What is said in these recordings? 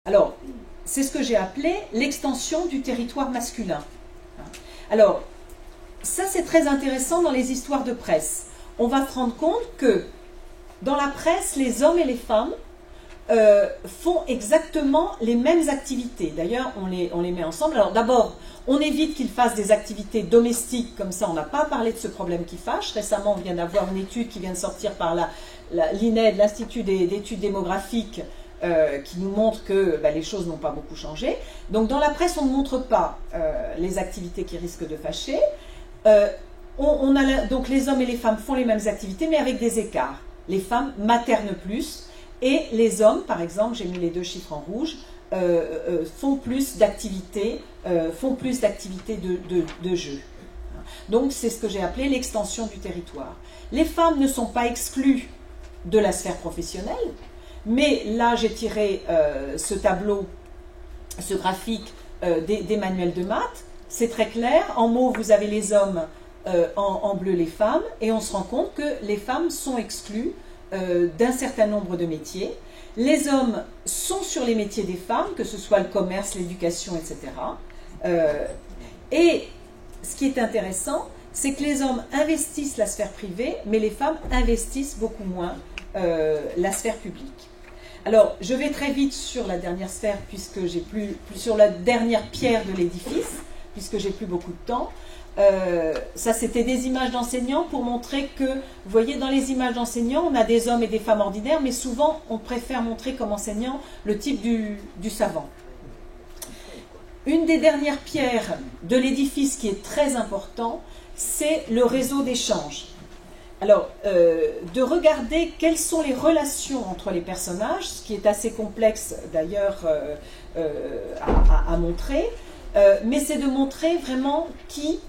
Alors, c'est ce que j'ai appelé l'extension du territoire masculin. Alors, ça c'est très intéressant dans les histoires de presse. On va se rendre compte que dans la presse, les hommes et les femmes font exactement les mêmes activités. D'ailleurs, on les met ensemble. Alors d'abord, on évite qu'ils fassent des activités domestiques, comme ça on n'a pas parlé de ce problème qui fâche. Récemment, on vient d'avoir une étude qui vient de sortir par l'INED, l'Institut d'études démographiques, qui nous montre que les choses n'ont pas beaucoup changé. Donc dans la presse, on ne montre pas les activités qui risquent de fâcher. Donc les hommes et les femmes font les mêmes activités, mais avec des écarts. Les femmes maternent plus, et les hommes, par exemple, j'ai mis les 2 chiffres en rouge, font plus d'activités de jeu. Donc c'est ce que j'ai appelé l'extension du territoire. Les femmes ne sont pas exclues de la sphère professionnelle, mais là j'ai tiré ce tableau, ce graphique des manuels de maths. C'est très clair, en mauve vous avez les hommes, en bleu les femmes, et on se rend compte que les femmes sont exclues d'un certain nombre de métiers. Les hommes sont sur les métiers des femmes, que ce soit le commerce, l'éducation, etc. Et ce qui est intéressant, c'est que les hommes investissent la sphère privée, mais les femmes investissent beaucoup moins la sphère publique. Alors, je vais très vite sur la dernière sphère, puisque j'ai plus sur la dernière pierre de l'édifice, puisque j'ai plus beaucoup de temps. Ça, c'était des images d'enseignants pour montrer que, vous voyez, dans les images d'enseignants, on a des hommes et des femmes ordinaires, mais souvent, on préfère montrer comme enseignant le type du savant. Une des dernières pierres de l'édifice qui est très important, c'est le réseau d'échange. Alors, de regarder quelles sont les relations entre les personnages, ce qui est assez complexe d'ailleurs à montrer, mais c'est de montrer vraiment qui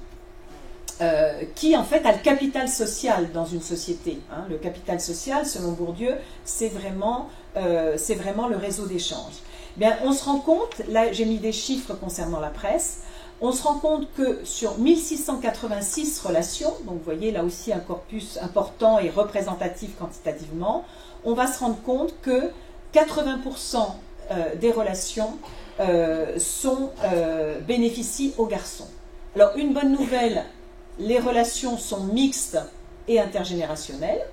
en fait a le capital social dans une société. Hein. Le capital social, selon Bourdieu, c'est vraiment le réseau d'échange. Bien, on se rend compte, là j'ai mis des chiffres concernant la presse, on se rend compte que sur 1686 relations, donc vous voyez là aussi un corpus important et représentatif quantitativement, on va se rendre compte que 80% des relations bénéficient aux garçons. Alors une bonne nouvelle, les relations sont mixtes et intergénérationnelles,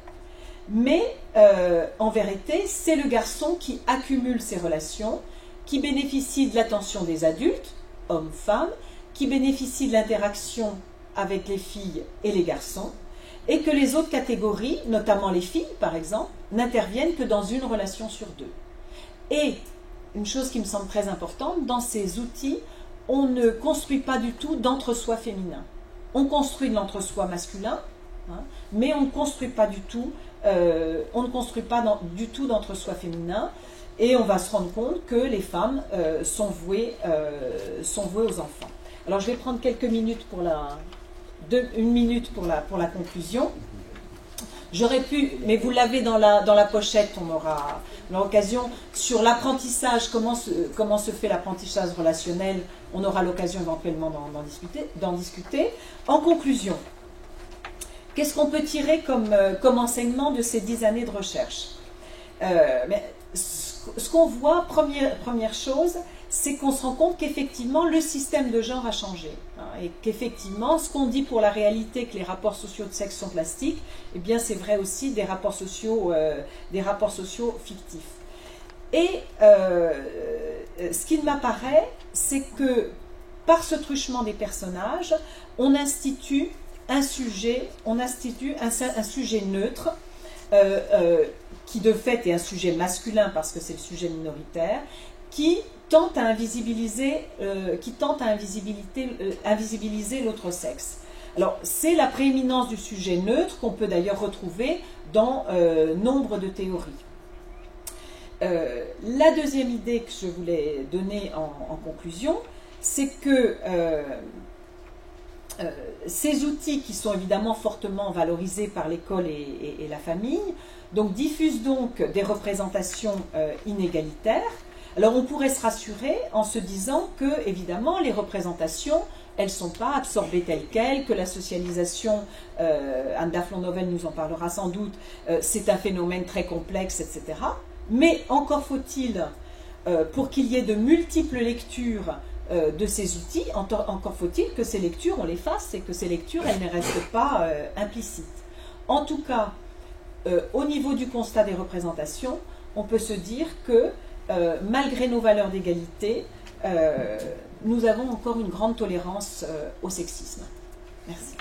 mais en vérité, c'est le garçon qui accumule ces relations, qui bénéficie de l'attention des adultes, hommes, femmes, qui bénéficie de l'interaction avec les filles et les garçons, et que les autres catégories, notamment les filles par exemple, n'interviennent que dans une relation sur 2. Et une chose qui me semble très importante, dans ces outils, on ne construit pas du tout d'entre-soi féminin. On construit de l'entre-soi masculin, hein, mais on ne construit pas du tout, d'entre-soi féminin, et on va se rendre compte que les femmes sont vouées aux enfants. Alors je vais prendre quelques minutes une minute pour la conclusion. J'aurais pu, mais vous l'avez dans la pochette, on aura l'occasion, sur l'apprentissage, comment se fait l'apprentissage relationnel, on aura l'occasion éventuellement d'en discuter. En conclusion, qu'est-ce qu'on peut tirer comme enseignement de ces 10 années de recherche? Ce qu'on voit, première chose, c'est qu'on se rend compte qu'effectivement le système de genre a changé, hein, et qu'effectivement ce qu'on dit pour la réalité, que les rapports sociaux de sexe sont plastiques, eh bien c'est vrai aussi des rapports sociaux fictifs. Et ce qui m'apparaît, c'est que par ce truchement des personnages, on institue un sujet neutre, qui de fait est un sujet masculin parce que c'est le sujet minoritaire, qui tente à invisibiliser l'autre sexe. Alors, c'est la prééminence du sujet neutre qu'on peut d'ailleurs retrouver dans nombre de théories. La deuxième idée que je voulais donner en conclusion, c'est que ces outils qui sont évidemment fortement valorisés par l'école et la famille, donc diffusent donc des représentations inégalitaires. Alors on pourrait se rassurer en se disant que, évidemment, les représentations, elles ne sont pas absorbées telles quelles, que la socialisation, Anne Daflon-Novel nous en parlera sans doute, c'est un phénomène très complexe, etc. Mais encore faut-il pour qu'il y ait de multiples lectures de ces outils, encore faut-il que ces lectures, on les fasse et que ces lectures, elles ne restent pas implicites. En tout cas, au niveau du constat des représentations, on peut se dire que malgré nos valeurs d'égalité, nous avons encore une grande tolérance au sexisme. Merci.